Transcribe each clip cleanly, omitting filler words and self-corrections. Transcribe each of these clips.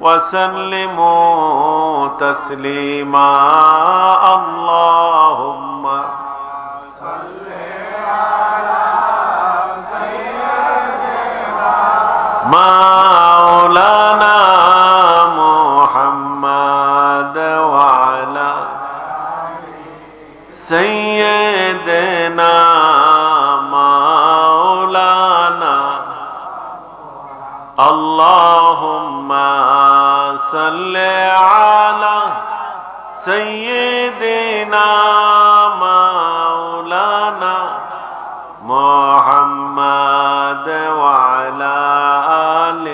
وسلموا تسليما اللهم صل على سيدنا مولانا محمد وعلى سيدنا مولانا اللهم صل على سيدنا مولانا محمد وعلى آل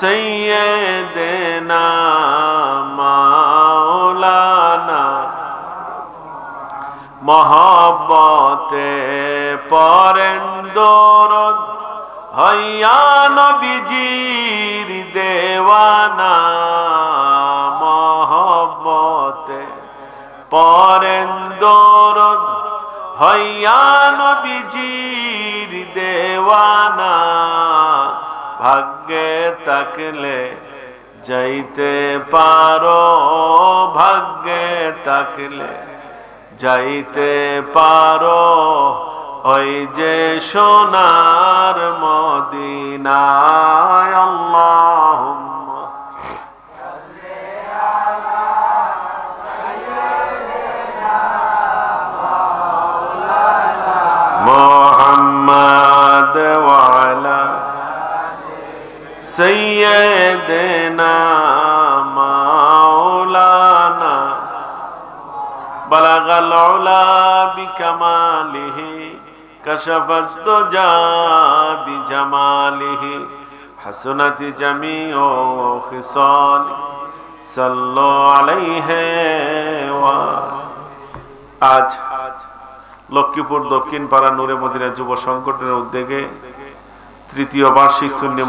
سيدنا مولانا محبতে পড়েন দরুদ হইয়া নবীজির দেওয়ানা মহব্বতে পড়েন দরুদ হইয়া নবীজির দেওয়ানা ভাগ্যে তাকলে যাইতে পারো ভাগ্যে তাকলে যাইতে পারো ওই যে সোনার মদিনায় আল্লাহুম্মা সাল্লি আলা সাইয়্যিদিনা মাওলানা মুহাম্মদ ওয়া আলা সাইয়্যিদিনা মাওলানা বালাগাল উলা বিকামালিহি كشفت الدجى بجماله حسنت جميع خصاله صلوا عليه আজ লক্ষ্মীপুর দক্ষিণ পাড়া নূরে মদিনা যুব সংগঠনের উদ্যোগে তৃতীয় বার্ষিক সুন্নি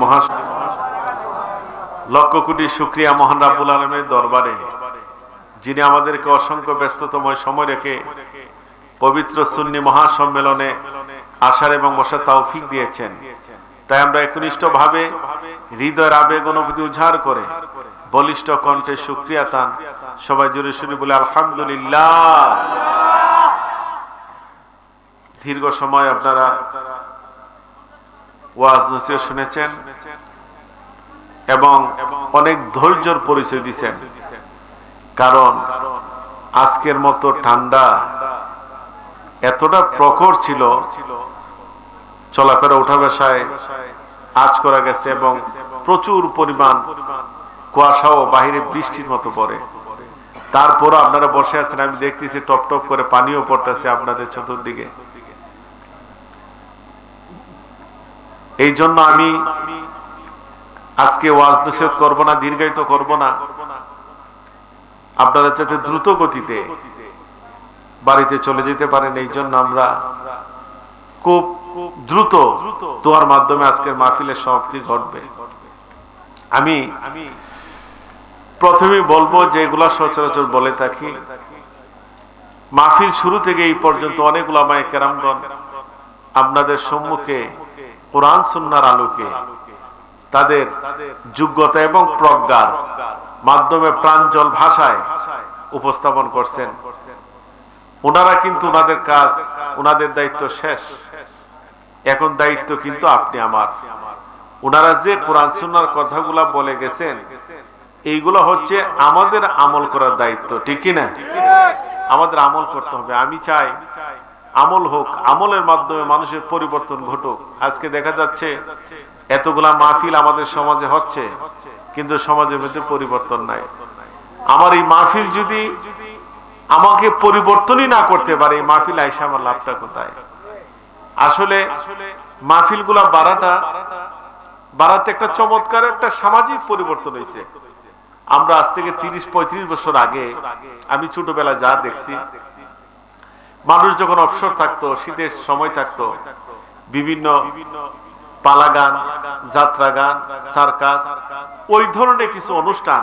লক্ষ কোটি শুকরিয়া মহান রাব্বুল আলামিনের দরবারে যিনি আমাদেরকে অসংখ্য ব্যস্ততময় সময় রেখে পবিত্র সুন্নি মহাসম্মেলনে আসার এবং বসার তৌফিক দিয়েছেন। তাই আমরা একনিষ্ঠভাবে হৃদয়ের আবেগ অনুভূতি উজাড় করে বলিষ্ঠ কণ্ঠে শুকরিয়া তান সবাই জোরে শুনি বলে আলহামদুলিল্লাহ। দীর্ঘ সময় আপনারা ওয়াজ নসিহত শুনেছেন এবং অনেক ধৈর্যের পরিচয় দিয়েছেন, কারণ আজকের মতো ঠান্ডা এতটা প্রখর ছিল, চলাফেরা উঠা বসায় আজ করা গেছে এবং প্রচুর পরিমাণ কুয়াশাও বাহিরে বৃষ্টির মতো পড়ে। তারপর আপনারা বসে আছেন, আমি দেখতেছি টপ টপ করে পানিও পড়তেছে আপনাদের চতুর্দিকে। এই জন্য আমি আজকে ওয়াজ নসিহত করব না, দীর্ঘায়িত করব না, আপনারা যাতে দ্রুত গতিতে বাড়িতে চলে যেতে পারেন এই জন্য আমরা খুব দ্রুত দোয়ার মাধ্যমে আজকের মাহফিলের সমাপ্তি ঘটবে। আমি প্রথমেই বলবো যেগুলা সচরাচর বলে থাকি, মাহফিল শুরু থেকে এই পর্যন্ত অনেক উলামায়ে কেরামগণ আপনাদের সম্মুখে কোরআন সুন্নাহর আলোকে তাদের যোগ্যতা এবং প্রজ্ঞার মাধ্যমে প্রাঞ্জল ভাষায় উপস্থাপন করছেন। ওনারা কিন্তু ওনাদের কাজ, ওনাদের দায়িত্ব শেষ, এখন দায়িত্ব কিন্তু আপনি আমার। ওনারা যে কোরআন সুন্নাহর কথাগুলা বলে গেছেন এইগুলো হচ্ছে আমাদের আমল করার দায়িত্ব, ঠিক কি না? আমাদের আমল করতে হবে। আমি চাই আমল হোক, আমলের মাধ্যমে মানুষের পরিবর্তন ঘটুক। আজকে দেখা যাচ্ছে এতগুলা মাহফিল আমাদের সমাজে হচ্ছে, কিন্তু সমাজের মধ্যে পরিবর্তন নাই। আমার এই মাহফিল যদি আমাকে পরিবর্তনই না করতে পারে, এই মাহফিল আইসা আমার লাভটা কোথায়? আসলে মাহফিল গুলা বাড়াতে একটা চমৎকার একটা সামাজিক পরিবর্তন হয়েছে। আমরা আজ থেকে 30-35 বছর আগে আমি ছোটবেলা যা দেখছি, মানুষ যখন অবসর থাকতো, শীতের সময় থাকতো, বিভিন্ন পালা গান, যাত্রা গান, সার্কাস, ওই ধরনের কিছু অনুষ্ঠান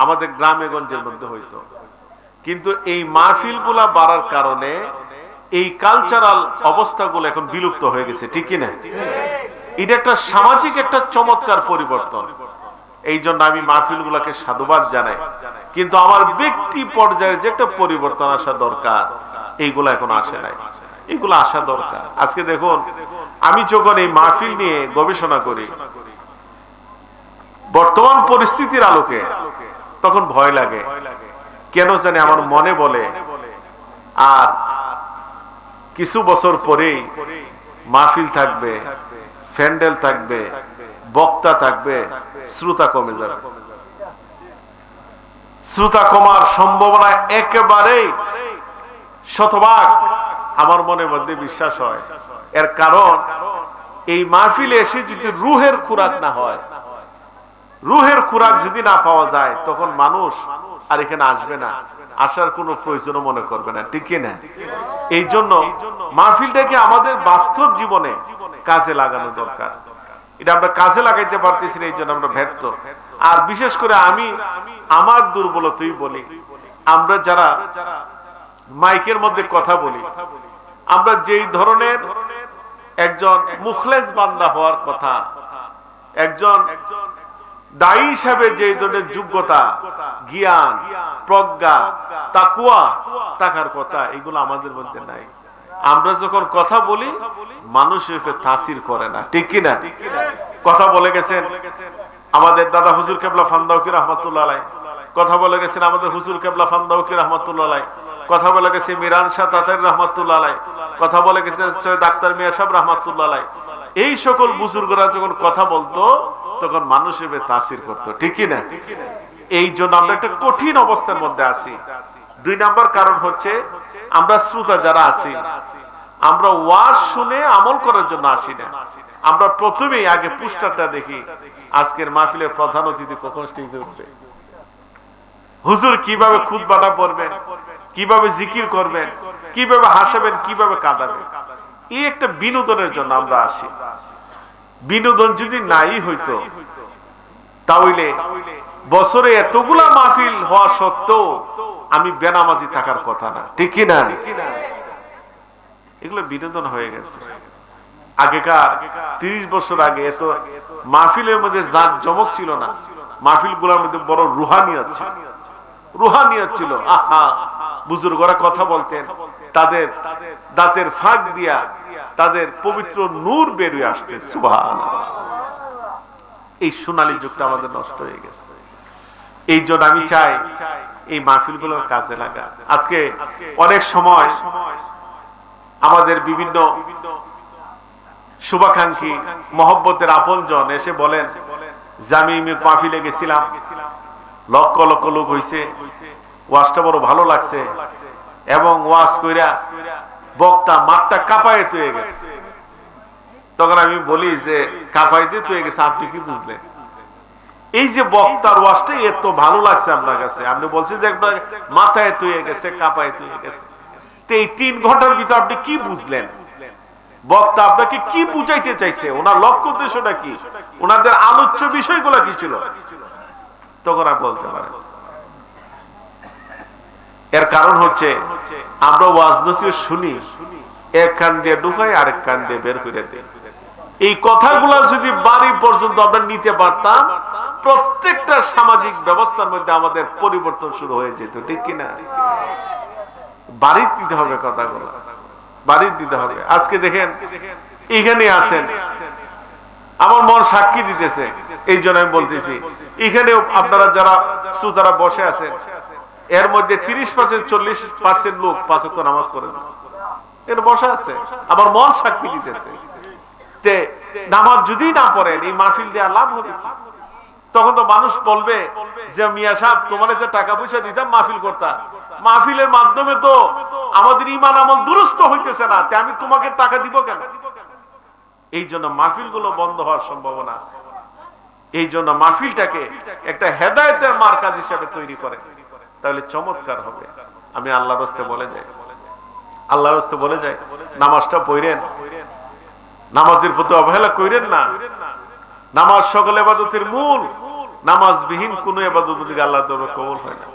আমাদের গ্রামে গঞ্জের মধ্যে হইতো। কিন্তু এই মাহফিল গুলা বাড়ার কারণে এই কালচারাল অবস্থাগুলো এখন বিলুপ্ত হয়ে গেছে, ঠিক কিনা? এটা একটা সামাজিক একটা চমৎকার পরিবর্তন। এই জন্য আমি মাহফিল গুলাকে সাধুবাদ জানাই, কিন্তু আমার ব্যক্তি পর্যায়ে যে একটা পরিবর্তন আসা দরকার এইগুলা এখন আসে নাই, এগুলো আসা দরকার। আজকে দেখুন, আমি যখন এই মাহফিল নিয়ে গবেষণা করি বর্তমান পরিস্থিতির আলোকে, তখন ভয় লাগে। কেন জানি আমার মনে বলে আর কিছু বছর পরেই মাহফিল থাকবে, প্যান্ডেল থাকবে, বক্তা থাকবে, শ্রোতা কমে যাবে। শ্রোতা কমার সম্ভাবনা একেবারেই শতভাগ আমার মনের মধ্যে বিশ্বাস হয়। এর কারণ এই মাহফিলে এসে যদি রুহের খোরাক না হয়, রুহের খোরাক যদি না পাওয়া যায়, তখন মানুষ আর এখানে আসবে না, আসার কোনো প্রয়োজন মনে করবে না, ঠিক না? এই জন্য মাহফিলটাকে আমাদের বাস্তব জীবনে কাজে লাগানো দরকার। এটা আমরা কাজে লাগাইতে পারতেছি না, এই জন্য আমরা ব্যর্থ। আর বিশেষ করে আমি আমার দুর্বলতাই বলি, আমরা যারা মাইকের মধ্যে কথা বলি, আমরা যেই ধরনের একজন মুখলেস বান্দা হওয়ার কথা, একজন দায়ী হিসাবে যে ধরনের যোগ্যতা, জ্ঞান, প্রজ্ঞা, তাকওয়া থাকার কথা, এগুলো আমাদের মধ্যে নাই। আমরা যখন কথা বলি মানুষ এসে তাসির করে না, ঠিক কি না? কথা বলে গেছেন আমাদের দাদা হুজুর কেবলা ফান্দাউকি রহমাতুল্লাহ আলাইহি, কথা বলে গেছেন আমাদের হুজুর কেবলা ফান্দাউকি রহমাতুল্লাহ আলাইহি, কথা বলে গেছে মিরান শাহ তাতারি রহমাতুল্লাহ আলাইহি, কথা বলে গেছে সৈয়দ আক্তার মিয়া সাহেব রহমাতুল্লাহ আলাইহি। এই সকল বুজুর্গরা যখন কথা বলতো তখন মানুষ এসে তাসির করতো, ঠিক কি না? এই জন্য আমরা একটা কঠিন অবস্থার মধ্যে আছি। 2 নাম্বার কারণ হচ্ছে আমরা শ্রোতা যারা আছি, আমরা ওয়াজ শুনে আমল করার জন্য আসি না। আমরা প্রথমেই আগে পোস্টারটা দেখি, আজকের মাহফিলের প্রধান অতিথি কখন স্টেজে উঠবে, হুজুর কিভাবে খুতবাটা পড়বেন, কিভাবে জিকির করবেন, কিভাবে হাসাবেন, কিভাবে কাঁদাবেন। এই একটা বিনোদনের জন্য আমরা আসি। বিনোদন যদি নাই হইতো তাহলে বছরে এতগুলা মাহফিল হওয়া সত্ত্বেও আমি বেনামাজি থাকার কথা না, ঠিক কি না? এগুলো বিনোদন হয়ে গেছে। আগেকার 30 বছর আগে এত মাহফিলের মধ্যে জাঁক জমক ছিল না, মাহফিল গুলার মধ্যে বড় রুহানিয়ত ছিল, রুহানিয়ত ছিল। আহা, বুজুর্গরা কথা বলতেন, তাদের দাঁতের ফাঁক দিয়া তাদের পবিত্র নূর বের হয়ে আসতে। সুবহানাল্লাহ। এই সোনালী যুগটা আমাদের নষ্ট হয়ে গেছে। এই জন্য আমি চাই এই মাহফিল গুলোর কাজে লাগা। আজকে অনেক সময় আমাদের বিভিন্ন শুভাকাঙ্ক্ষী মহব্বতের আপনজন এসে বলেন যে আমি মাহফিলে গেছিলাম, লক্ষ লক্ষ লোক হইছে, ওয়াজটা বড় ভালো লাগছে, এবং ওয়াজ কইরা বক্তা মাঠটা কাঁপাইতে হয়ে গেছে। তখন আমি বলি যে কাঁপাইতে হয়ে গেছে, আপনি কি বুঝলেন? এই যে বক্তার ওয়াজটা এত ভালো লাগছে আপনার কাছে, আপনি বলছেন যে একটা মাথায় হয়ে গেছে, কাঁপাইতে হয়ে গেছে। তো এই 3 ঘন্টার ভিতর আপনি কি বুঝলেন? বক্তা আপনাকে কি বুঝাইতে চাইছে? ওনার লক্ষ্য উদ্দেশ্যটা কি? ওনাদের আলোচ্য বিষয়গুলো কি ছিল? তখন আর বলতে পারেন। এর কারণ হচ্ছে আমরা ওয়াজ নসিহত শুনি, এক কান দিয়ে ঢুকাই আরেক কান দিয়ে বের করে দেই। এই কথাগুলো যদি বাড়ি পর্যন্ত আমরা নিতে পারতাম, প্রত্যেকটা সামাজিক ব্যবস্থার মধ্যে আমাদের পরিবর্তন শুরু হয়ে যেত, ঠিক কিনা? বাড়ি দিতে হবে কথাগুলো, বাড়ি দিতে হবে। আজকে দেখেন এখানে আছেন, আমার মন সাক্ষী দিতেছে, এই জন্য আমি বলতেছি, এখানেও আপনারা যারা শ্রোতারা বসে আছেন, এর মধ্যে 30% 40% লোক 5 ওয়াক্ত নামাজ পড়ে না, এর বসা আছে, আমার মন সাক্ষী দিতেছে। নামাজ যদি না পড়েন এই মাহফিল দেওয়া লাভ হবে কি? তখন তো মানুষ বলবে যে মিয়া সাহেব তোমার যে টাকা পয়সা দিতাম মাহফিল করতাম, মাহফিলের মাধ্যমে তো আমাদের ঈমান আমল দুরুস্ত হইতেছে না, তাই আমি তোমাকে টাকা দিব কেন? এই জন্য মাহফিল গুলো বন্ধ হওয়ার সম্ভাবনা আছে। এই জন্য মাহফিলটাকে একটা হেদায়েতের মার্কাজ হিসেবে তৈরি করে, তাহলে চমৎকার হবে। আমি আল্লাহর রাস্তে বলে যাই, আল্লাহর রাস্তে বলে যাই, নামাজটা পড়েন, নামাজের প্রতি অবহেলা করেন না। নামাজ সকল ইবাদতের মূল, নামাজ বিহীন কোন ইবাদত আল্লাহর দরবারে কবুল হয় না।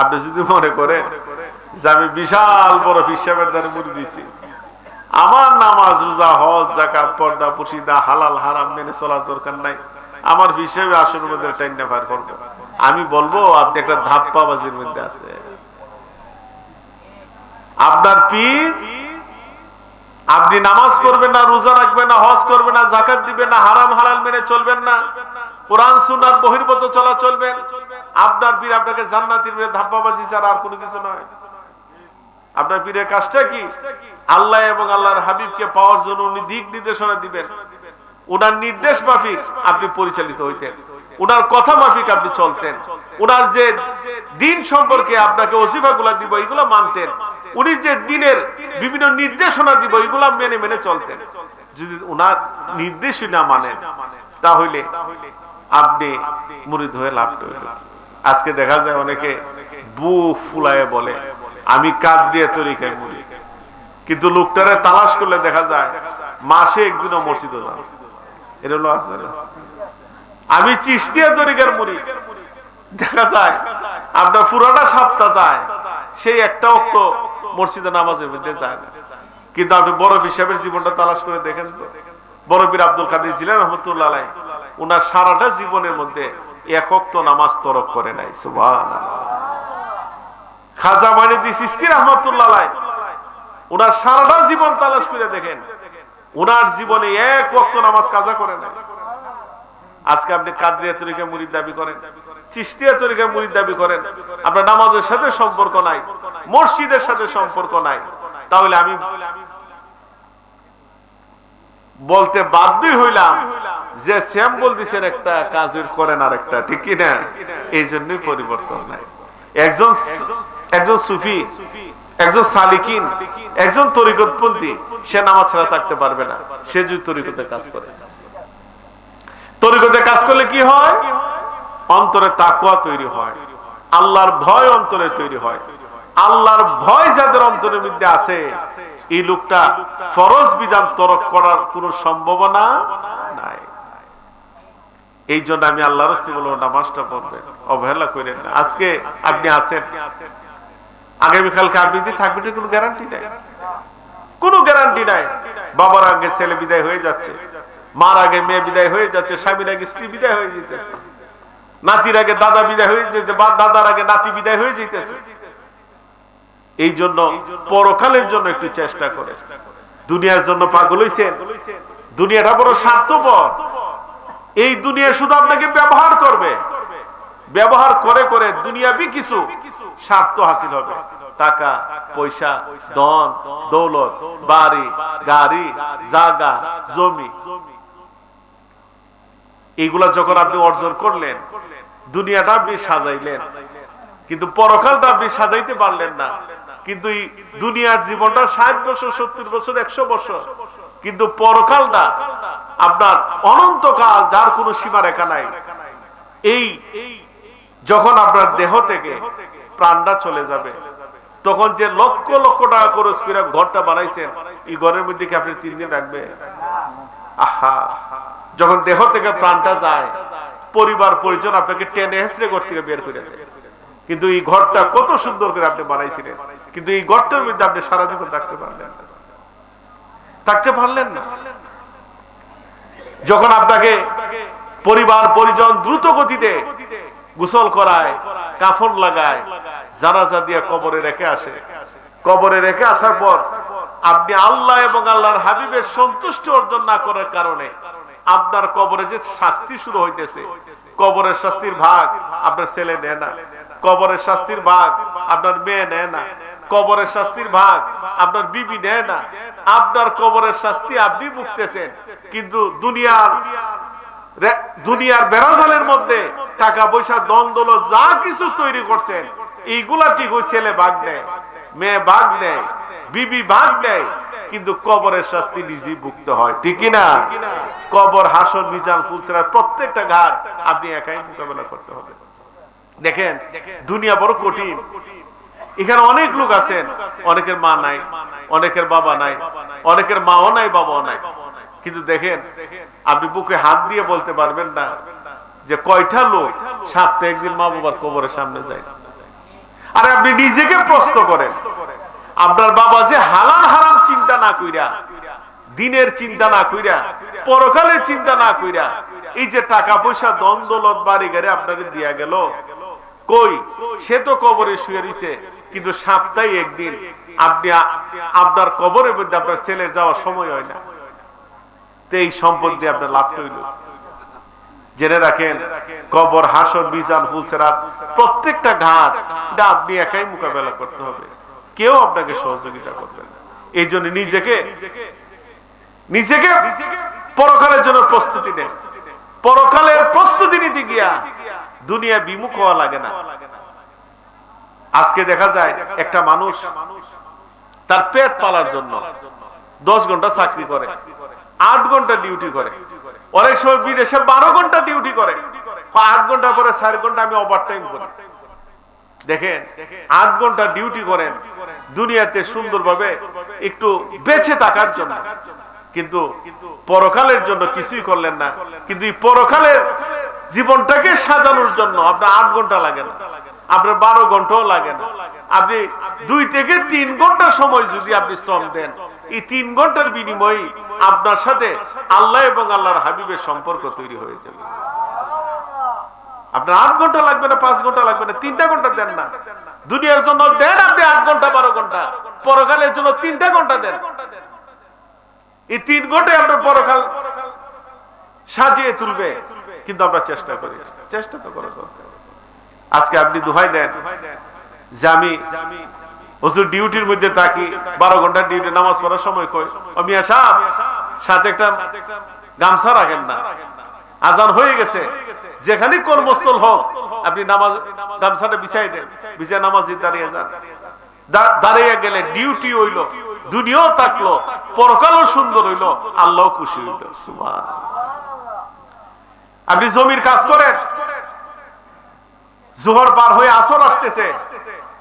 আপনি যদি মনে করেন যে আমি বিশাল বড় হিসাবের দ্বারা মুড়ি দিছি, আমার নামাজ রোজা হজ যাকাত পর্দা পর্দা হালাল হারাম মেনে চলার দরকার নাই, আমার হিসেবে আসল মধ্যে টাইনা পার করবো। আমি বলবো আপনি একটা ধাপ্পাবাজির মধ্যে আছে। আপনার পীর, আপনি নামাজ পড়বেন না, রোজা রাখবেন না, হজ করবেন না, যাকাত দিবেন না, হারাম হালাল মেনে চলবেন না, কোরআন সুন্নাহর বহির্ভূত চলা চলবেন, আপনার পীর আপনাকে জান্নাতের পীরে ধাপ্পাবাজি ছাড়া আর কোনো কিছু নয়। আপনার পীরের কাজটা কি? আল্লাহ এবং আল্লাহর হাবিবকে পাওয়ার জন্য উনি দিক নির্দেশনা দিবেন, উনার নির্দেশ মাফিক আপনি পরিচালিত হইতেন, উনার কথা মাফিক আপনি চলতেন, উনার যে দিন সম্পর্কে আপনাকে ওজিফাগুলা দিব এগুলো মানতেন, উনি যে দিনের বিভিন্ন নির্দেশনা দিব এগুলা মেনে মেনে চলতেন। যদি উনার নির্দেশই না মানেন তাহলে আপনি মুরিদ হয়ে লাভ করবেন। আজকে দেখা যায় অনেকে বুক ফুলায় বলে আমি কাদরিয়া তরিকায় মুরিদ, কিন্তু লোকটারে তালাশ করলে দেখা যায় মাসে একদিনও মসজিদে যান। এটা হলো আছে না। আমি চিশতিয়া তরিকার মুরিদ, দেখা যায় আপনার পুরাটা সপ্তাহ যায়, সেই একটা অক্ত মসজিদে নামাজের মধ্যে যায় না। কিন্তু আপনি বড় পীর সাহেবের জীবনটা তালাশ করে দেখেন তো, বড় পীর আব্দুল কাদের জিলানী রহমাতুল্লাহ আলাইহি উনার সারাটা জীবনের মধ্যে এক ওয়াক্ত নামাজ তরক করে নাই। সুবহানাল্লাহ। খাজা মাইনুদ্দিন চিশতি রহমাতুল্লাহ আলাইহি উনার সারাটা জীবন তালাশ করে দেখেন, উনার জীবনে এক ওয়াক্ত নামাজ কাজা করে নাই। আজকে আপনি কাদরিয়া তরিকা মুরিদ দাবি করেন, চিশতিয়া তরিকা মুরিদ দাবি করেন, আপনার নামাজের সাথে সম্পর্ক নাই, মসজিদের সাথে সম্পর্ক নাই, তাহলে আমি বলতে বাধ্যই হইলাম যে শ্যাম বলতেছেন একটা কাজ করেন আর একটা, ঠিক কি না? এই জন্যই পরিবর্তন নাই। একজন সুফি, একজন সালিকিন, একজন তরিকতপন্থী সে নামাজ ছাড়া থাকতে পারবে না, সে যদি তরিকতে কাজ করে। তরিকতে কাজ করলে কি হয়? অন্তরে তাকওয়া তৈরি হয়, আল্লাহর ভয় অন্তরে তৈরি হয়। আল্লাহর ভয় যাদের অন্তরের মধ্যে আছে, এই লোকটা ফরজ বিধান তরক করার কোন সম্ভাবনা নাই। এই জন্য আমি আল্লাহর রাস্তায় বলবো নামাজটা পড়বেন, অবহেলা করেন না। আজকে আপনি আছেন, আগামীকালকে আপনি থাকবেন কোনো গ্যারান্টি নাই, কোনো গ্যারান্টি নাই। বাবার আগে ছেলে বিদায় হয়ে যাচ্ছে, মার আগে মেয়ে বিদায় হয়ে যাচ্ছে, স্বামীর আগে স্ত্রী বিদায় হয়ে যেতেছে, নাতির আগে দাদা বিদায় হয়ে যেতে, বা দাদার আগে নাতি বিদায় হয়ে যেতেছে। এই জন্য পরকালের জন্য একটু চেষ্টা করে। দুনিয়ার জন্য পাগল হইছেন, দুনিয়াটা বড় স্বার্থপর। এই দুনিয়া শুধু আপনাকে ব্যবহার করবে, ব্যবহার করে করে দুনিয়াবি কিছু স্বার্থ হাসিল হবে, টাকা পয়সা, ধন দৌলত, বাড়ি গাড়ি, জায়গা জমি, এইগুলা যখন আপনি অর্জন করলেন, দুনিয়াটা আপনি সাজাইলেন, কিন্তু পরকালটা আপনি সাজাইতে পারলেন না। কিন্তু এই দুনিয়ার জীবনটা 60 বছর, 70 বছর, 100 বছর, কিন্তু পরকালটা আপনার অনন্তকাল, যার কোনো সীমারেখা নাই। এই যখন আপনার দেহ থেকে প্রাণটা চলে যাবে, তখন যে লক্ষ লক্ষ টাকা খরচ করে ঘরটা বানাইছেন, এই ঘরের মধ্যে কি আপনি 3 দিন রাখবে? আহা, যখন দেহ থেকে প্রাণটা যায়, পরিবার পরিজন আপনাকে টেনে হেসড়ে ঘর থেকে বের করে দেয়। কিন্তু এই ঘরটা কত সুন্দর করে আপনি বানাইছিলেন, কিন্তু এই ঘরটার মধ্যে আপনি সারা জীবন থাকতে পারলেন না, থাকতে পারলেন না। যখন আপনাকে পরিবার পরিজন দ্রুত গতিতে গোসল করায়, কাফন লাগায়, জানাজা দিয়ে কবরে রেখে আসে, কবরে রেখে আসার পর আপনি আল্লাহ এবং আল্লাহর হাবিবের সন্তুষ্টি অর্জন না করার কারণে আপনার কবরে যে শাস্তি শুরু হইতেছে, কবরের শাস্তির ভাগ আপনার ছেলে নেয় না, কবরের শাস্তির ভাগ আপনার মেয়ে নেয় না, কবরের শাস্তির ভাগ আপনার বিবি নেয় না, আপনার কবরের শাস্তি আপনি ভুগতেছেন। কিন্তু দুনিয়ার বেড়াজালের মধ্যে টাকা পয়সা দ্বন্দ্ব যা কিছু তৈরি করছেন, এইগুলা ঠিক ওই ছেলে ভাগ নেয়, মেয়ে ভাগ নেয়, বিবি ভাগ নেয়, কিন্তু কবরের শাস্তি নিজেই ভুগতে হয়, ঠিক না? কবর, হাসর, মিজান, ফুলসিরাত, প্রত্যেকটা ঘাট আপনি একাই মোকাবেলা করতে হবে। দেখেন দুনিয়া বড় কঠিন। এখানে অনেক লোক আছেন, অনেকের মা নাই, অনেকের বাবা নাই, অনেকের মাও নাই, বাবাও নাই, কিন্তু দেখেন আপনি বুকে হাত দিয়ে বলতে পারবেন না যে কয়টা লোক সপ্তাহে একদিন মা বাবার কবরের সামনে যায়। আর আপনি নিজেকে প্রশ্ন করেন, আপনার বাবা যে হালাল হারাম চিন্তা না কইরা, দিনের চিন্তা না কইরা, পরকালের চিন্তা না কইরা এই যে টাকা পয়সা দন দৌলত বাড়ি গাড়ি আপনাকে দিয়া গেল, কই সে তো কবরে শুয়ে রয়েছে, কিন্তু সপ্তাহে একদিন আপনি আপনার কবরের মধ্যে আপনার ছেলের যাওয়ার সময় হয় না, তো এই সম্পদ দিয়ে আপনার লাভ হইল। জেনে রাখেন, কবর, হাসর, মিজান, ফুলসেরাত, প্রত্যেকটা ঘাট এটা আপনি একাই মোকাবেলা করতে হবে, কেউ আপনাকে সহযোগিতা করবে না। এই জন্য নিজেকে পরকালের জন্য প্রস্তুতি নেন। পরকালের প্রস্তুতি নিতে গিয়া দুনিয়া বিমুখ হওয়া লাগে না। আজকে দেখা যায় একটা মানুষ তার পেট পালার জন্য 10 ঘন্টা চাকরি করে, 8 ঘন্টা ডিউটি করে, অনেক সময় বিদেশে 12 ঘন্টা ডিউটি করে, 8 ঘন্টা পরে 4 ঘন্টা আমি ওভারটাইম করি। দেখেন, 8 ঘন্টা ডিউটি করেন দুনিয়াতে সুন্দরভাবে একটু বেঁচে থাকার জন্য, কিন্তু পরকালের জন্য কিছুই করলেন না। কিন্তু এই পরকালের জীবনটাকে সাজানোর জন্য আপনার 8 ঘন্টা লাগে না, আপনার 12 ঘন্টাও লাগে না। আপনি 2 থেকে 3 ঘন্টা সময় যদি আপনি শ্রম দেন, এই 3 ঘন্টার বিনিময়ে আপনার সাথে আল্লাহ এবং আল্লাহর হাবিবের সম্পর্ক তৈরি হয়ে যাবে। আপনার 8 ঘন্টা লাগবে না, 5 ঘন্টা লাগবে না, 3টা ঘন্টা দেন না। দুনিয়ার জন্য দেন আপনি 8 ঘন্টা 12 ঘন্টা, পরকালের জন্য 3টা ঘন্টা দেন। এই 3 ঘন্টায় আপনার পরকাল সাজিয়ে তুলবে। কিন্তু আমরা চেষ্টা করি, চেষ্টা তো করা দরকার। আজকে আপনি দোহাই দেন যে আমি হুজুর ডিউটির মধ্যে থাকি, 12 ঘন্টা ডিউটি, নামাজ পড়ার সময় কই ও মিয়া সাহেব সাথে একটা গামছা রাখেন না, আজান হয়ে গেছে, যেখানে কর্মস্থল হোক আপনি নামাজ গামছাটা বিছাই দেন, বিছায় নামাজে দাঁড়িয়ে যান। দাঁড়িয়ে গেলে ডিউটি হইল, দুনিয়াও থাকলো, পরকালও সুন্দর হইল, আল্লাহও খুশি হইল। সুবহানাল্লাহ। আপনি জমির কাজ করেন, জোহর পার হয়ে আসর আসতেছে,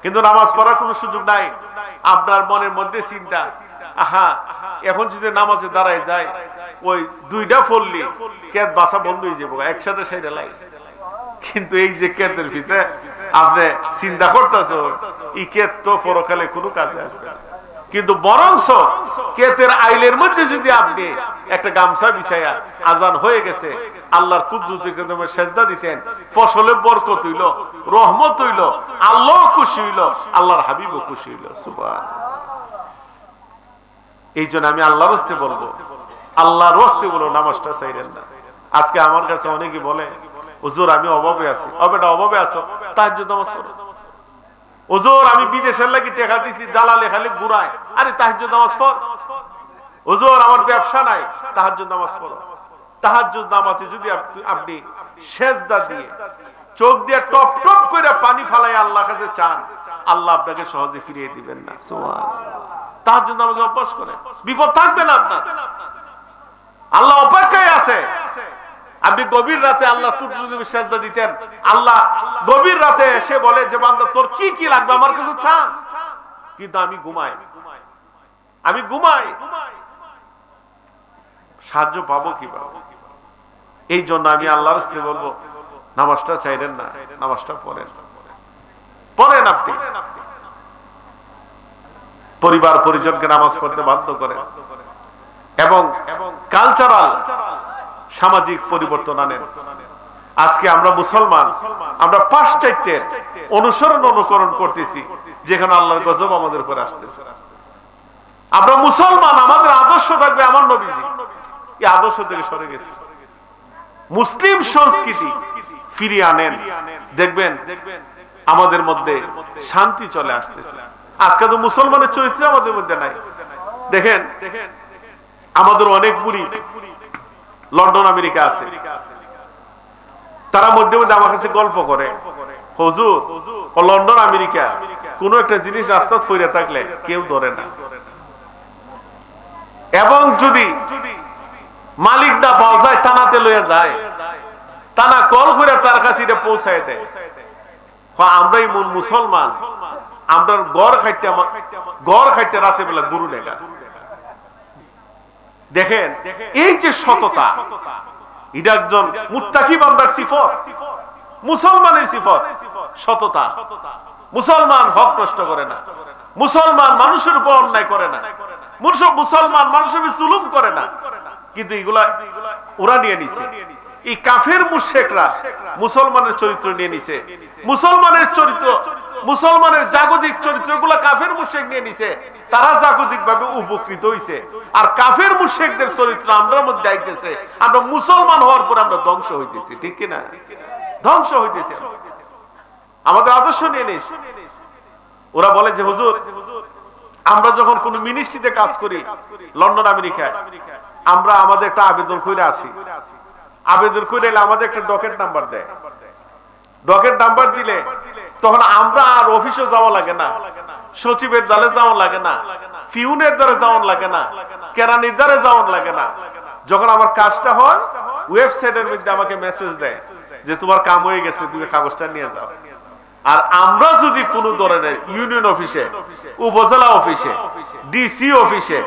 কিন্তু নামাজ পড়ার কোনো সুযোগ নাই। আপনার মনের মধ্যে চিন্তা, আহা এখন যদি নামাজে দাঁড়ায় যায়, ওই 2টা পড়লি কেত বাসা বন্ধ হয়ে যাবো, একসাথে সেটা লাগে। কিন্তু এই যে কেতের ভিতরে আপনি চিন্তা করতেছ, এই কেত তো পরকালে কোনো কাজে আসবে না। কিন্তু বরংস কেতের আইলের মধ্যে যদি আপনি একটা গামছা বিছাইয়া আজান হয়ে গেছে আল্লাহর কুদরতি কদমে সেজদা দিতেন, ফসলের বরকত হইল, রহমত হইল, আল্লাহ খুশি হইল, আল্লাহর হাবিবও খুশি হইল। সুবহানাল্লাহ। এই জন্য আমি আল্লাহর হস্তে বলবো, আল্লাহর হস্তে বলো নামাজটা চাইলেন না। আজকে আমার কাছে অনেকে বলে, হুজুর আমি অভাবে আছি। বেটা অভাবে আছো, তাহাজ্জুদ নামাজ পড়ো। হুজুর আমি বিদেশের লাগি টাকা দিছি, দালালে খালি ঘুরায়, আরে তাহাজ্জুদ নামাজ পড়। হুজুর আমার ব্যবসা নাই, তাহাজ্জুদ নামাজ পড়ো। তাহাজ্জুদ নামাজে যদি আপনি সেজদা দিয়ে চোখ দিয়ে টপ টপ করে পানি ফালাই আল্লাহর কাছে চান, আল্লাহ আপনাকে সহজে ফিরিয়ে দিবেন না। সুবহানাল্লাহ। তাহাজ্জুদ নামাজে অভ্যাস করে, বিপদ থাকবে না আপনার। আল্লাহ অপেক্ষায় আছে। আপনি গভীর রাতে আল্লাহ কুদরতি সেজদা দিতেন, আল্লাহ গভীর রাতে এসে বলে যে বান্দা তোর কি কি লাগবে আমার কাছে চা, কিন্তু আমি ঘুমাই, আমি ঘুমাই, সাহায্য পাবো কিভাবে? এই জন্য আমি আল্লাহর কাছে বলবো, নামাজটা চাইলেন না, নামাজটা পড়েন, পড়েন। আপনি পরিবার পরিজনকে নামাজ পড়তে বাধ্য করেন এবং কালচারাল সামাজিক পরিবর্তন আনেন। আজকে আমরা মুসলমান, আমরা পাশ্চাত্যের অনুকরণ করতেছি, যেখানে আল্লাহর গজব আমাদের উপর আসতেছে। আমরা মুসলমান, আমাদের আদর্শ থাকবে আমার নবীজি, এই আদর্শ থেকে সরে গেছে। মুসলিম সংস্কৃতি ফিরিয়ে আনেন, দেখবেন আমাদের মধ্যে শান্তি চলে আসতেছে। আজকে তো মুসলমানের চরিত্র আমাদের মধ্যে নাই। দেখেন আমাদের অনেক বুড়ি লন্ডন আমেরিকা আছে, তারা মধ্যে মধ্যে আমার কাছে গল্প করে, হুজুর ও লন্ডন আমেরিকা কোন একটা জিনিস রাস্তা পড়ে থাকলে কেউ ধরে না, এবং যদি মালিক না পাওয়া যায় থানাতে লয়ে যায়, থানা কল করে তার কাছে এটা পৌঁছায় দেয়। আমরাই মুসলমান, আমরা গড় খাইতে রাতে বেলা গরু নেগা। দেখেন এই যে সততা, এটা একজন মুত্তাকি বান্দার সিফত, মুসলমানের সিফত, সততা। মুসলমান হক নষ্ট করে না, মুসলমান মানুষের উপর অন্যায় করে না, মুসলমান মানুষের জুলুম করে না, কিন্তু এগুলা ওরা নিয়ে নিছে। এই কাফের মুশরিকরা মুসলমানের চরিত্র নিয়ে নিছে, মুসলমানের চরিত্র, মুসলমানের জাগতিক চরিত্রগুলো কাফের মুশরিক নিয়ে নিছে, তারা জাগতিক ভাবে উপকৃত হইছে। আর কাফের মুশরিকদের চরিত্র আমরার মধ্যে আইতেছে, আমরা মুসলমান হওয়ার পর আমরা ধ্বংস হইতেছি, ঠিক কি না? ধ্বংস হইতেছে, আমাদের আদর্শ নিয়ে নিছে। ওরা বলে যে হুজুর, আমরা যখন কোন মিনিস্ট্রিতে কাজ করি লন্ডন আমেরিকায়, আমরা আমাদের একটা আবেদন করে আসি, আবেদন করে এলে আমাদের একটা ডকেট নাম্বার দেয়, ডকেট নাম্বার দিলে তখন আমরা আর অফিসে যাওয়া লাগে না, সচিবের দ্বারে যাওয়া লাগে না, পিউনের দ্বারে যাওয়া লাগে না, কেরানির দ্বারে যাওয়া লাগে না। যখন আমার কাজটা হয় ওয়েবসাইটের মধ্যে আমাকে মেসেজ দেয় যে তোমার কাম হয়ে গেছে, তুমি কাগজটা নিয়ে যাও। আর আমরা যদি কোন ধরনের ইউনিয়ন অফিসে, উপজেলা অফিসে, ডিসি অফিসে,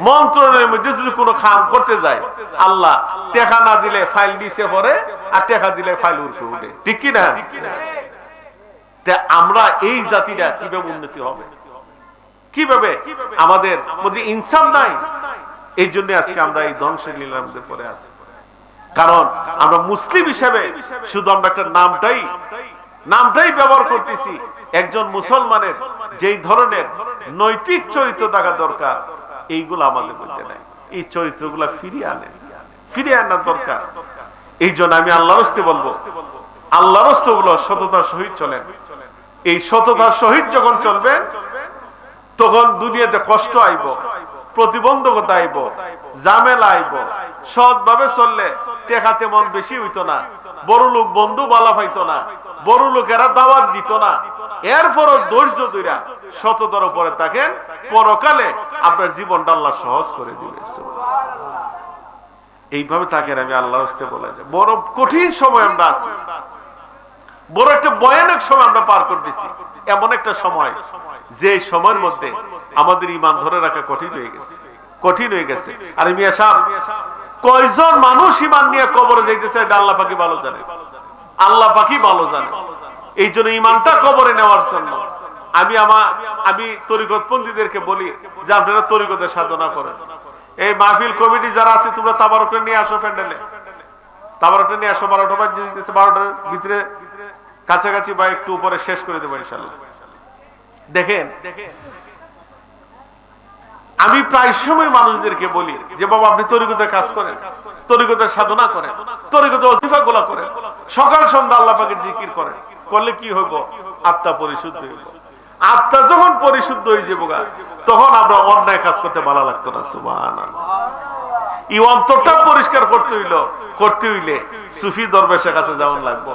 মন্ত্রণালয়ের মধ্যে যদি কোনো কাম করতে যায়, আল্লাহ টাকা না দিলে ফাইল নিচে পড়ে, আর টাকা দিলে ফাইল উঠে উঠে, ঠিক কি না? আমরা এই জাতিটা কিভাবে উন্নতি হবে, কিভাবে? আমাদের মধ্যে ইনসাফ নাই, এই জন্য আজকে আমরা এই ধ্বংসের লীলার মধ্যে পড়ে আছি। কারণ আমরা মুসলিম হিসেবে শুধু আমরা একটা নামটাই ব্যবহার করতেছি। একজন মুসলমানের যেই ধরনের নৈতিক চরিত্র থাকা দরকার, এইগুলো আমাদের মধ্যে নাই। এই চরিত্রগুলো ফিরিয়ে আনার দরকার। এই জন্য আমি আল্লাহর হস্তে বলবো, আল্লাহর হস্তে গুলো সততার সহিত চলেন। এই সততার সহিত যখন চলবেন, তখন দুনিয়াতে কষ্ট আইব, প্রতিবন্ধকতা আইব, ঝামেলা আইব। সৎভাবে চললে টেকা তেমন বেশি হইতো না, বড় লোক বন্ধু বালা পাইতো না, বড় লোকেরা দাওয়াত দিত না। এরপরও ধৈর্য ধইরা সততার উপরে থাকেন, পরকালে আপনার জীবনটা আল্লাহ সহজ করে দিবে। এইভাবে থাকেন, আমি আল্লাহর হস্তে বলে যাই। বড় কঠিন সময় আমরা আছি, বড় একটা ভয়ানক সময় আমরা পার করতেছি। এমন একটা সময়, যে সময়ের মধ্যে আমাদের ঈমান ধরে রাখা কঠিন হয়ে গেছে। আর মিয়া সাহেব, কয়জন মানুষ ঈমান নিয়ে কবরে যাইতেছে এটা আল্লাহ পাকই ভালো জানে, আল্লাহ পাকই ভালো জানে। এই জন্য ঈমানটা কবরে নেওয়ার জন্য আমি তরিকতপন্থীদেরকে বলি যে আপনারা তরিকতের সাধনা করেন। এই মাহফিল কমিটি যারা আছে, তোমরা তাবারকটা নিয়ে আসো, প্যান্ডেলে তাবারকটা নিয়ে আসো। 12টা বাজে দিতেছে, 12টার ভিতরে কাছাকাছি বা একটু উপরে শেষ করে দেবো ইনশাআল্লাহ। দেখেন, আমি প্রায় সময় মানুষদেরকে বলি যে বাবা, আপনি তরিকতের কাজ করেন, তরিকতের সাধনা করেন, তরিকতের ওজিফা গুলা করেন, সকাল সন্ধ্যা আল্লাহ পাকের জিকির করেন। করলে কি হইব? আত্মা পরিশুদ্ধ হইব। আত্মা যখন পরিশুদ্ধ হয়ে যাবো, তখন আমরা অন্যায় কাজ করতে ভালো লাগতো না। সুবহানাল্লাহ। এই অন্তরটা পরিষ্কার করতে হইলে সুফি দরবেশের কাছে যাওয়ার লাগবো,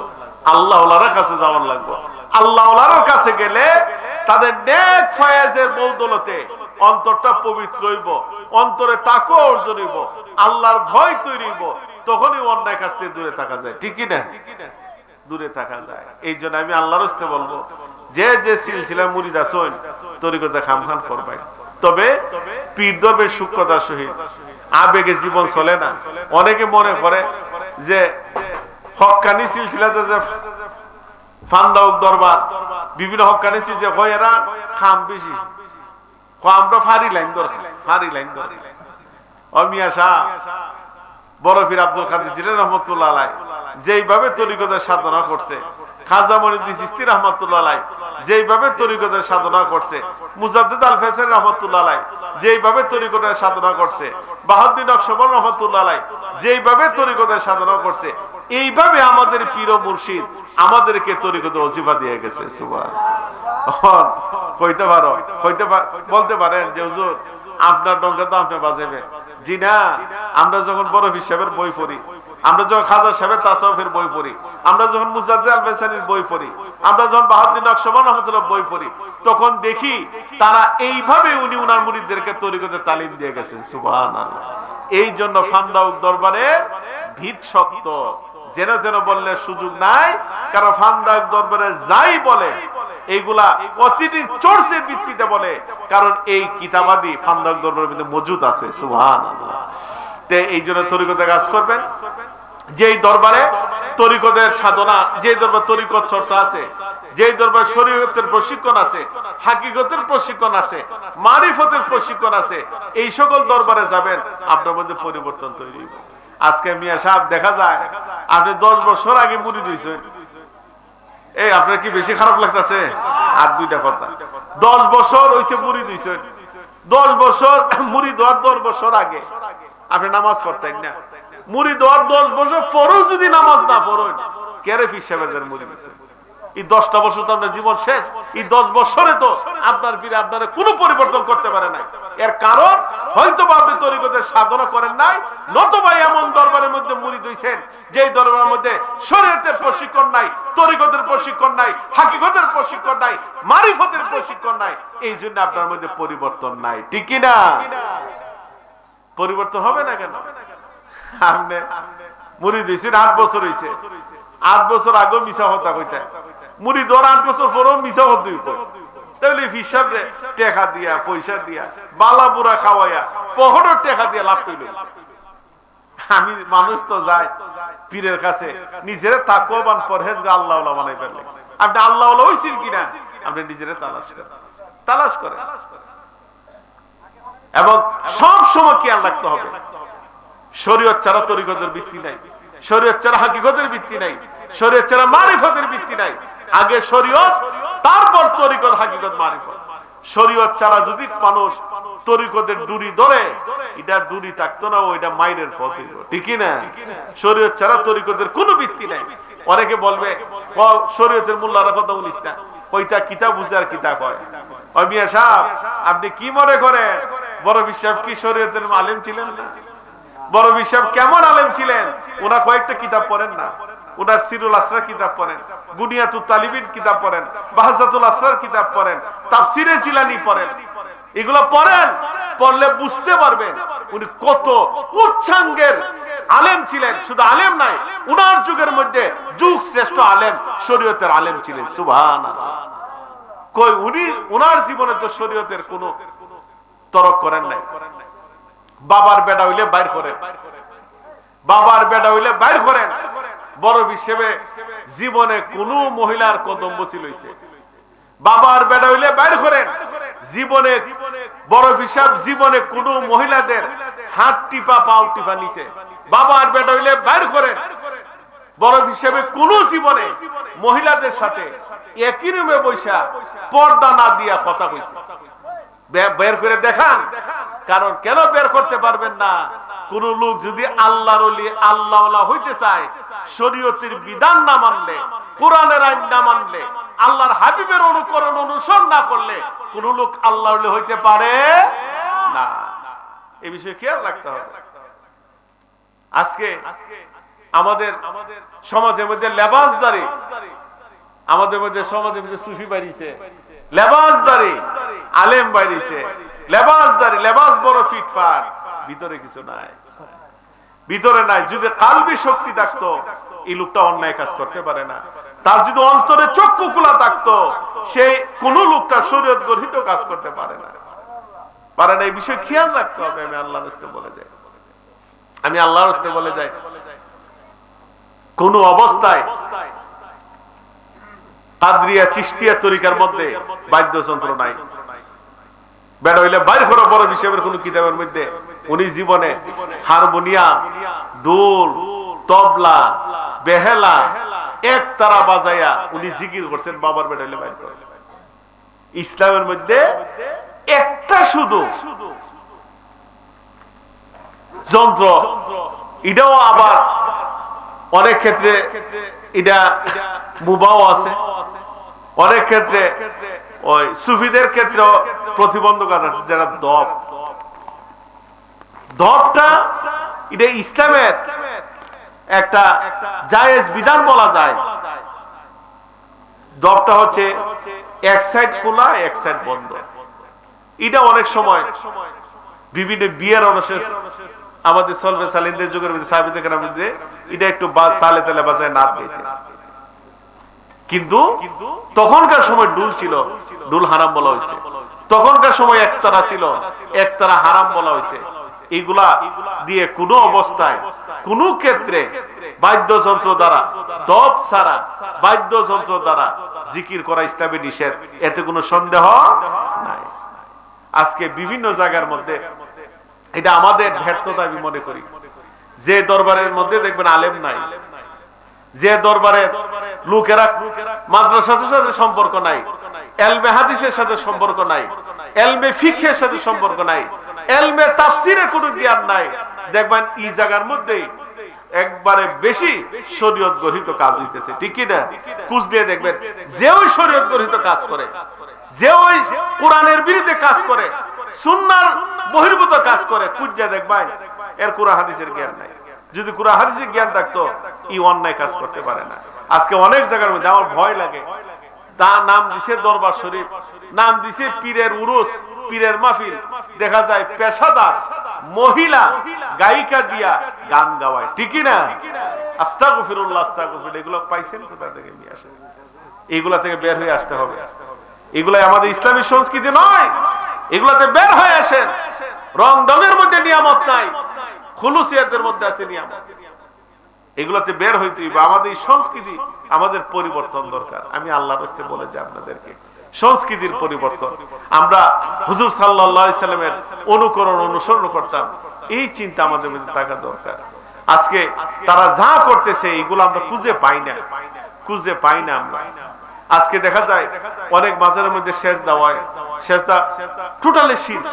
আল্লাহ ওয়ালার কাছে যাওয়ার লাগবো। আল্লাহ ওয়ালার কাছে গেলে তাদের নেক ফয়েজের বদৌলতে অন্তরটা পবিত্র হইব, অন্তরে তাকওয়া অর্জন হইব, আল্লাহর ভয় তৈরি হইব। তখনই অন্যায় কাজ থেকে দূরে থাকা যায়, ঠিক কি না? দূরে থাকা যায়। এই জন্য আমি আল্লাহর হস্তে বলবো, যে সিলসিলা মুরিদ আছেন, তরিকতে খামখান করবেন। তবে পীর দরবেশ সূক্ষ্মতার সহিত, আবেগে জীবন চলে না। অনেকে মনে করে যে হক্কানি সিলসিলাতে যে ফান্দাউক দরবার, বিভিন্ন হক্কানি যে হয় এরা খাম বেশি, আমরা ফারি লাইন দরকার। মিয়া শাহ বরফির আব্দুল কাদের জিলানী রহমতুল্লাহ আলাইহি যেইভাবে তরিকতের সাধনা করছে, খাজা মঈনুদ্দিন চিশতি রহমতুল্লাহ আলাইহি যেইভাবে তরিকতের সাধনা করছে, মুজাদ্দিদ আল ফেসারি রহমতুল্লাহ আলাইহি যেইভাবে তরিকতের সাধনা করছে, বাহাউদ্দিন নকশবন্দি রহমতুল্লাহ আলাইহি যেইভাবে তরিকতের সাধনা করছে, এইভাবে আমাদের পীর ও মুর্শিদ আমাদেরকে তরিকতের ওজিফা দিয়ে গেছে। সুবহানাল্লাহ। বলতে পারেন যে হুজুর, আপনার ডঙ্কা তো আপনি বাজাবেন। জি না, আমরা যখন বরফি সাহেবের বই পড়ি, আমরা যখন খাজা সাহেবের তাসাউফের বই পড়ি, আমরা যখন মুজাদ্দিদ আল ফেসারির বই পড়ি, আমরা যখন বাহাউদ্দিন নকশবন্দি রহমতুল্লাহ বই পড়ি, তখন দেখি তারা এইভাবে উনি উনার মুরিদদেরকে তরিকতের তালিম দিয়ে গেছেন। সুবহানাল্লাহ। এই জন্য ফান্দাউক দরবারের ভিত শক্ত, যেন বললে সুযোগ নাই। কারণ ফান্দাউক দরবারে যাই বলে এইগুলা অতিরিক চর্চের ভিত্তিতে বলে, কারণ এই কিতাবাদি ফান্দাউক দরবারের মধ্যে মজুদ আছে। সুবহানাল্লাহ। এই জন্য তরিকতে কাজ করবেন। যেই দরবারে তরিকতের সাধনা, যে দরবার তরিকত চর্চা আছে, যে দরবার শরীয়তের প্রশিক্ষণ আছে, হাকিকতের প্রশিক্ষণ আছে, মারিফতের প্রশিক্ষণ আছে, এই সকল দরবারে যাবেন, আপনার মধ্যে পরিবর্তন তৈরি হবে। আজকে মিয়া সাহেব দেখা যায় আপনি 10 বছর আগে মুড়ি দিয়েছেন, এই আপনার কি বেশি খারাপ লাগতেছে? আর দুইটা কথা, 10 বছর হইছে মুড়ি দিয়েছেন, 10 বছর মুড়ি দেওয়ার 10 বছর আগে আপনি নামাজ পড়তেন না, মুড়ি দেওয়ার 10 বছর পরেও যদি নামাজ না পড়েন, কেরে পীর সাহেবের মুড়ি দিয়েছেন? এই 10টা বছর তো আপনার জীবন শেষ। এই 10 বছরে তো আপনার পীর আপনার কোনো পরিবর্তন করতে পারে নাই। এর কারণ হয়তো বা আপনি তরিকতের সাধনা করেন নাই, নতুবা এমন দরবারের মধ্যে মুরিদ হইছেন যেই দরবারের মধ্যে শরীয়তের প্রশিক্ষণ নাই, তরিকতের প্রশিক্ষণ নাই, হাকিকতের প্রশিক্ষণ নাই, মারিফতের প্রশিক্ষণ নাই। এই জন্য আপনার মধ্যে পরিবর্তন নাই, ঠিক কি না? পরিবর্তন হবে না কেন? আপনি মুরিদ হইছেন 8 বছর হইছে, 8 বছর আগেও মিছা কথা কইতা, মুড়ি ধর 8 বছর পরেও মিছা কথা কইতা, তাহলে হিসাবে টাকা দিয়া পয়সা দিয়া বালা বুড়া খাওয়াইয়া পহড়ের টাকা দিয়া লাভ কইল। আমি মানুষ তো যাই পীরের কাছে নিজের তাকওয়াবান পরহেজগার আল্লাহওয়ালা বানাই ফেললে। আপনি আল্লাহওয়ালা হইছেন কিনা আপনি নিজের তালাশ করেন, এবং সব সময় খেয়াল রাখতে হবে শরীয়ত ছাড়া তরিকতের ভিত্তি নাই, শরীয়ত ছাড়া হাকিকতের ভিত্তি নাই, শরীয়ত ছাড়া মারিফতের ভিত্তি নাই। আগে শরীয়ত, তারপর তরিকত, হাকিকত, মারিফত। শরীয়ত ছাড়া যদি মানুষ তরিকতের ডুরি ধরে, এটা ডুরি থাকতো না, ওইটা মাইরের ফল হইব, ঠিক না? শরীয়ত ছাড়া তরিকতের কোনো ভিত্তি নাই। অনেকে বলবে শরীয়তের মোল্লারা কথা বলিস না, ওইটা কিতাব বুঝার কিতাব হয়। ওই মিয়া সাহেব আপনি কি মনে করেন বড় বিশ্বাস কি শরীয়তের আলেম ছিলেন না? বড় বিশ্বাস কেমন আলেম ছিলেন? ওনার কয়েকটা কিতাব পড়েন না, ওনার সিরুল আসরার কিতাব পড়েন, বুনিয়াতুত তালিবিন কিতাব পড়েন, বাহসাতুল আসরার কিতাব পড়েন, তাফসিরে জিলানী পড়েন, এগুলো পড়েন, পড়লে বুঝতে পারবেন উনি কত উচ্চাঙ্গের আলেম ছিলেন। শুধু আলেম নাই, উনার যুগের মধ্যে যুগ শ্রেষ্ঠ আলেম শরীয়তের আলেম ছিলেন। সুবহানাল্লাহ। কই উনি উনার জীবনে তো শরীয়তের কোনো তরক করেন নাই। বাবার বেটা হইলে বাইর করেন, বাবার বেটা হইলে বাইর করেন। বড় হিসেবে জীবনে কোন মহিলার কদম বসিল হইছে, বাবার বেটা হইলে বাইর করেন। জীবনে বড় হিসাব জীবনে কোন মহিলাদের হাত টিপা পাও টিপা নিছে, বাবার বেটা হইলে বাইর করেন। বড় হিসেবে কোন জীবনে মহিলাদের সাথে একই রুমে বৈশা পর্দা না দিয়া কথা কইছে, বের করে দেখান। কারণ কেন বের করতে পারবেন না? কোন লোক যদি আল্লাহর ওলি আল্লাহওয়ালা হইতে চায়, শরীয়তের বিধান না মানলে, কোরআনের আইন না মানলে, আল্লাহর হাবিবের অনুকরণ অনুসরণ না করলে কোন লোক আল্লাহর ওলি হইতে পারে না। এই বিষয়ে খেয়াল রাখতে হবে। আজকে আমাদের সমাজের মধ্যে লেবাসদারি, আমাদের মধ্যে সমাজের মধ্যে সুফি বাড়িছে, লেবাসদারি আলেম বাড়িছে, লেবাসদারি, লেবাস বড় ফিটফাট, ভিতরে কিছু নাই, ভিতরে নাই। যদি কালবি শক্তি থাকতো এই লোকটা অন্যায় কাজ করতে পারে না। তার যদি অন্তরে চক্ষু খোলা থাকতো, সেই কোন লোকটা শরীয়ত গর্হিত কাজ করতে পারে না, পারে না। এই বিষয়ে খেয়াল রাখতে হবে। আমি আল্লাহর রাস্তে বলে যাই, আমি আল্লাহর রাস্তে বলে যাই, কোন অবস্থায় কাদরিয়া চিশতিয়া তরিকার মধ্যে বাদ্যযন্ত্র নাই। বেড়া হইলে বাইর করো। বড় হিসেবের কোন কিতাবের মধ্যে উনি জীবনে হারমোনিয়াম, ঢোল, তবলা, বেহেলা এক তারা বাজাইয়া উনি জিকির করছেন। বাবার বেড়া হইলে বাইর করো। ইসলামের মধ্যে একটা শুধু যন্ত্র, এটাও আবার অনেক ক্ষেত্রে এটা মুবাও আছে, অনেক ক্ষেত্রে ওই সুফিদের ক্ষেত্রে প্রতিবন্ধকতা আছে, যারা দপ, দপটা এটা ইসলামের একটা জায়েজ বিধান বলা যায়। দপটা হচ্ছে এক সাইড খোলা এক সাইড বন্ধ। এটা অনেক সময় বিভিন্ন বিয়ের অনুষ্ঠানে আমাদের সলভে সালিনদের যুগের মধ্যে সাহাবীদের কেরামের মধ্যে এটা একটু তালে তালে বাজায় নাচ গাইতেন। কিন্তু তখনকার সময় ডুল ছিল, ডুল হারাম বলা হয়েছে। তখনকার সময় একতারা ছিল, একতারা হারাম বলা হয়েছে। এগুলা দিয়ে কোনো অবস্থায় কোন ক্ষেত্রে বাদ্যযন্ত্র দ্বারা, দপ ছাড়া বাদ্যযন্ত্র দ্বারা জিকির করা ইসলামে নিষেধ, এতে কোনো সন্দেহ নাই। আজকে বিভিন্ন জায়গার মধ্যে এটা আমাদের ব্যর্থতা আমি মনে করি যে দরবারের মধ্যে দেখবেন আলেম নাই, যে দরবারের লোকেরা মাদ্রাসার সাথে সম্পর্ক নাই, এলমে হাদিসের সাথে সম্পর্ক নাই, এলমে ফিকহের সাথে সম্পর্ক নাই, এলমে তাফসিরের কোনো জ্ঞান নাই, দেখবেন এই জায়গার মধ্যেই একবারে বেশি শরীয়ত গঠিত কাজ হইতেছে। ঠিক কি না? কুচ দিয়ে দেখবেন যে ওই শরীয়ত গঠিত কাজ করে, যে ওই কোরআনের বিরুদ্ধে কাজ করে, সুন্নাহর বহির্ভূত কাজ করে, কুজ্জা দেখবেন এর কোরআন হাদিসের জ্ঞান নাই। যদি কোরআন হাদিসের জ্ঞান থাকতো এই অন্যায় কাজ করতে পারে না। আজকে অনেক জায়গার মধ্যে আমার ভয় লাগে, তা নাম দিছে দরবার শরীফ, নাম দিছে পীরের উরুস, পীরের মাহফিল, দেখা যায় পেশাদার মহিলা গায়িকা দিয়া গান গাওয়ায়। ঠিক না? আস্তাগফিরুল্লাহ আস্তাগফিরুল্লাহ, এগুলো পাইছেন কোথা থেকে? নিয়ে আসেন, এগুলা থেকে বের হয়ে আসতে হবে। এগুলাই আমাদের ইসলামী সংস্কৃতি নয়, এগুলাতে বের হয়ে আসেন। রং ঢঙের মধ্যে নিয়ামত নাই, খুলুসিয়াতের মধ্যে আছে নিয়ামত। এগুলাতে বের হইতে হবে। আমাদের সংস্কৃতি, আমাদের পরিবর্তন দরকার। আমি আল্লাহর রাস্তে বলে যাই আপনাদেরকে, সংস্কৃতির পরিবর্তন। আমরা হুজুর সাল্লাল্লাহু আলাইহি সাল্লামের অনুকরণ অনুসরণ করতাম, এই চিন্তা আমাদের মধ্যে থাকা দরকার। আজকে তারা যা করতেছে এগুলো আমরা খুঁজে পাই না, খুঁজে পাই না আমরা। আজকে দেখা যায় অনেক মাজারের মধ্যে সেজদা হয়, সেজদা টোটালি শিরক।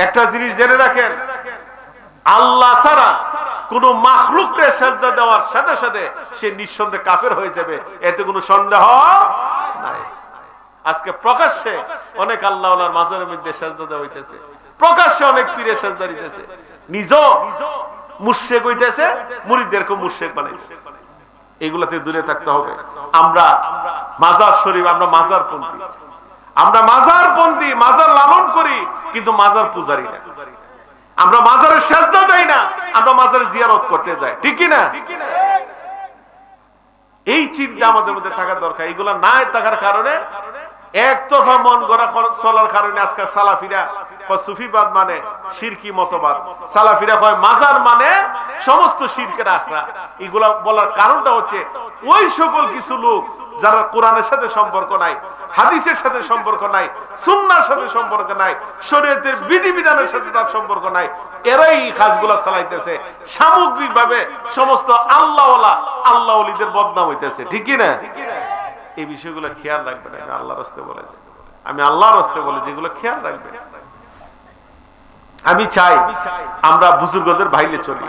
একটা জিনিস জেনে রাখেন, আল্লাহ ছাড়া কোন মাখলুককে সেজদা দেওয়ার সাথে সাথে সে নিঃসন্দেহে কাফের হয়ে যাবে, এতে কোনো সন্দেহ নাই। আজকে প্রকাশ্যে অনেক আল্লাহওয়ালার মাজারের মধ্যে সেজদা দেওয়া হইতেছে, প্রকাশ্যে অনেক পীরের সেজদা দিতেছে, নিজেও মুশরিক হইতেছে, মুরিদদেরকে মুশরিক বানাইতেছে। এগুলাতে দূরে থাকতে হবে। আমরা মাজার শরীফ, আমরা মাজারপন্থী, আমরা মাজারপন্থী, মাজার লালন করি কিন্তু মাজার পূজারি না। আমরা মাজারের সেজদা দেই না, আমরা মাজারে জিয়ারত করতে যাই। ঠিক কি না? এই চিন্তা আমাদের মধ্যে থাকা দরকার। এগুলা নাই থাকার কারণে, একতরফা মন গড়া চলার কারণে আজকে সালাফিরা সুফিবাদ মানে শিরকি মতবাদ, সালাফিরা কয় মাজার মানে সমস্ত শিরকের আখড়া। এগুলা বলার কারণটা হচ্ছে ওই সকল কিছু লোক যারা কোরআনের সাথে সম্পর্ক নাই, হাদিসের সাথে সম্পর্ক নাই, সুন্নাহর সাথে সম্পর্ক নাই, শরীয়তের বিধিবিধানের সাথে তার সম্পর্ক নাই, এরাই এই কাজগুলা চালাইতেছে। সামগ্রিকভাবে সমস্ত আল্লাহওয়ালা আল্লাহ ওলিদের বদনাম হইতেছে। ঠিক কি না? এই বিষয়গুলো খেয়াল রাখবেন। আমি আল্লাহর রাস্তে বলে, আমি আল্লাহর রাস্তে বলে যেগুলো খেয়াল রাখবেন। আমি চাই আমরা বুজুর্গদের ভাইলে চলি,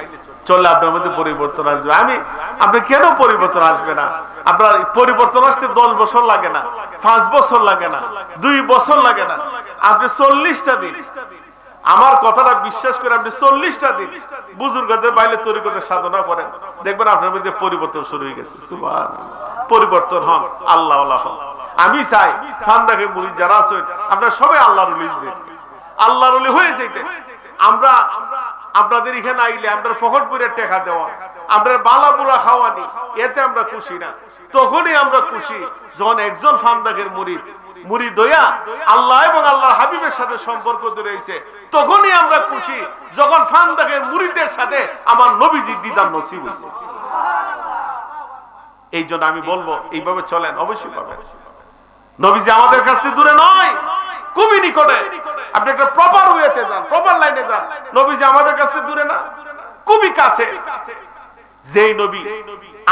চললে আপনার মধ্যে পরিবর্তন আসবে। আপনি কেন পরিবর্তন আসবে না? আপনার পরিবর্তন আসতে 10 বছর লাগে না, 5 বছর লাগে না, 2 বছর লাগে না, আপনি 40টা দিন, আমার কথাটা বিশ্বাস করে আপনি 40টা দিন বুজুর্গদের বাইরে তরিকতের সাধনা করেন, দেখবেন আপনার মধ্যে পরিবর্তন শুরু হয়ে গেছে। সুবহানাল্লাহ। পরিবর্তন হন, আল্লাহওয়ালা হন। আমি চাই ফান্দাকে মুরিদ যারা আছেন আপনারা সবাই আল্লাহর ওলি, আল্লাহর ওলি হয়ে যেতে। আমরা আপনাদের এখানে আইলে আমরা ফখরপুরের টাকা দেওয়া, আমরা বালাপুরা খাওয়ানি, এতে আমরা খুশি না। তখনই আমরা খুশি যখন একজন ফান্দাকের মুরিদ হইয়া আল্লাহ এবং আল্লাহর হাবিবের সাথে সম্পর্ক রয়েছে, তখনই আমরা খুশি যখন ফান্দাকের মুরিদের সাথে আমার নবীজির দিদার নসিব হয়েছে। এই জন্য আমি বলবো এইভাবে চলেন, অবশ্যই পাবেন। নবীজি আমাদের কাছ থেকে দূরে নয়, খুবই নিকটে। আপনি একটা প্রপার ওয়েতে যান, প্রপার লাইনে যান। নবীজি আমাদের কাছ থেকে দূরে না, খুবই কাছে। যেই নবী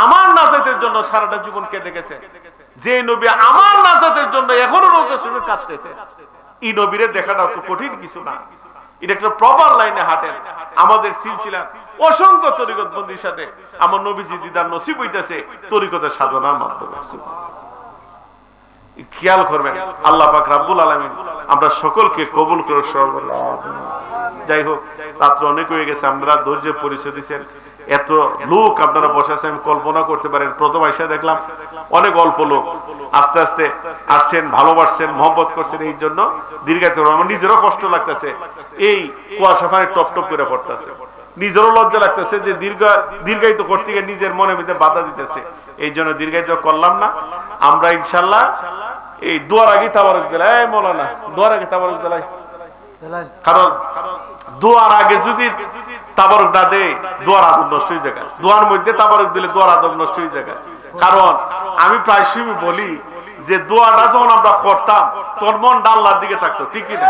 আমার নাজাতের জন্য সারাটা জীবন কেঁদে গেছে, যে নবী আমার নাজাতের জন্য এখনো রোজা শুরু কাটতেছে, এই নবীরে দেখাটা তো কঠিন কিছু না। এটা একটা প্রপার লাইনে হাঁটেন। আমাদের সিলসিলা অসংখ্য তরিকত বন্দির সাথে আমার নবীজি দিদার নসিব হইতেছে তরিকতের সাধনার মাধ্যমে। খেয়াল করবেন, আল্লাহ পাক রব্বুল আলামিন আমরা সকলকে কবুল করে। যাই হোক, রাত্র অনেক হয়ে গেছে, আমরা ধৈর্য পরিচয় দিচ্ছেন। এত লোক আপনারা বসে আছেন, আমি কল্পনা করতে পারেন। প্রথম এসে দেখলাম অনেক অল্প লোক, আস্তে আস্তে আসছেন, ভালোবাসছেন, মহব্বত করছেন। এই জন্য দীর্ঘায়িত আমার নিজেরও কষ্ট লাগতেছে, এই কুয়াশা ফানে টপ টপ করে পড়তেছে, নিজেরও লজ্জা লাগতেছে যে দীর্ঘায়িত করতে গিয়ে নিজের মনে ভিতরে বাধা দিতেছে। এই জন্য দীর্ঘায়িত করলাম না। আমরা ইনশাল্লাহ এই দোয়ার আগে তাবারক দিলাই, মৌলানা দোয়ার আগে তাবারক দিলাই, কারণ দোয়ার আগে যদি তাবারক না দেয় দোয়ার আদব নষ্ট হয়ে যায়। দোয়ার মধ্যে তাবারক দিলে দোয়ার আদব নষ্ট হয়ে যায়। কারণ আমি প্রায় সময় বলি যে দোয়াটা যখন আমরা করতাম তখন মনটা আল্লাহর দিকে থাকতো। ঠিক না?